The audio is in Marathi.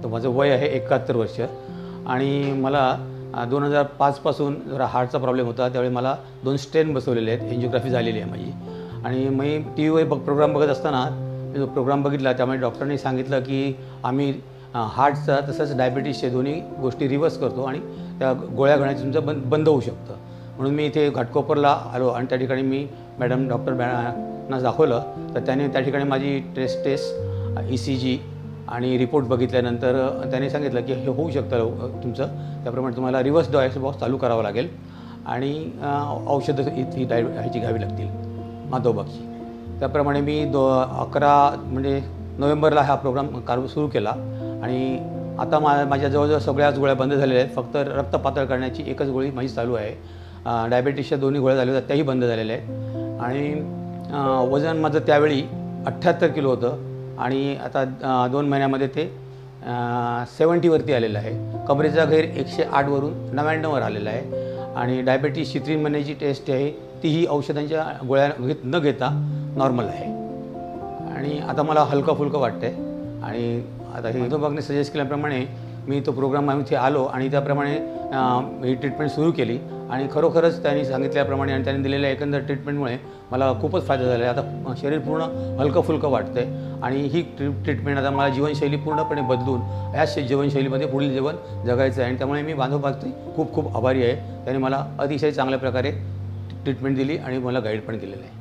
तर माझं वय आहे 71 वर्ष आणि मला 2005 पासून जरा हार्टचा प्रॉब्लेम होता। त्यावेळी मला 2 स्टेन बसवलेले आहेत, एंजिओग्राफी झालेली आहे माझी। आणि मी टीव्हीवर प्रोग्राम बघत असताना जो प्रोग्राम बघितला त्यामुळे डॉक्टरांनी सांगितलं की आम्ही हार्टचा तसंच डायबिटीसचे दोन्ही गोष्टी रिव्हर्स करतो आणि त्या गोळ्या घेण्याचं तुमचं बंद होऊ शकतं। म्हणून मी इथे घाटकोपरला आलो आणि त्या ठिकाणी मी डॉक्टर मॅडमना दाखवलं, तर त्याने त्या ठिकाणी माझी टेस्ट ECG आणि रिपोर्ट बघितल्यानंतर त्याने सांगितलं की हे होऊ शकतं तुमचं, त्याप्रमाणे तुम्हाला रिव्हर्स डायलिसिस बॉक्स चालू करावा लागेल आणि औषधं ह्याची घ्यावी लागतील माधवबागची। त्याप्रमाणे मी 11 म्हणजे नोव्हेंबरला हा प्रोग्राम सुरू केला आणि आता माझ्या जवळजवळ सगळ्याच गोळ्या बंद झालेल्या आहेत। फक्त रक्त पातळ करण्याची एकच गोळी माझी चालू आहे। डायबिटीसच्या दोन्ही गोळ्या झाल्या होत्या त्याही बंद झालेल्या आहेत आणि वजन माझं त्यावेळी 78 किलो होतं आणि आता 2 महिन्यामध्ये ते 70 वरती आलेलं आहे। कमरेचा घेर 108 वरून 99 वर आलेला आहे आणि डायबिटीसची 3 महिन्याची टेस्ट आहे तीही औषधांच्या गोळ्या न घेता नॉर्मल आहे आणि आता मला हलकं फुलकं वाटतंय। आणि आता हे माधवबागने सजेस्ट केल्याप्रमाणे मी तो प्रोग्राम इथे आलो आणि त्याप्रमाणे ही ट्रीटमेंट सुरू केली आणि खरोखरच त्यांनी सांगितल्याप्रमाणे आणि त्यांनी दिलेल्या एकंदर ट्रीटमेंटमुळे मला खूपच फायदा झाला आहे। आता शरीर पूर्ण हलकं फुलकं वाटतंय आणि ही ट्रीटमेंट आता मला जीवनशैली पूर्णपणे बदलून ह्याच जीवनशैलीमध्ये पुढील जीवन जगायचं आहे आणि त्यामुळे मी माधवबागचे खूप खूप आभारी आहे। त्यांनी मला अतिशय चांगल्या प्रकारे ट्रीटमेंट दिली आणि मला गाईड पण केलेलं आहे।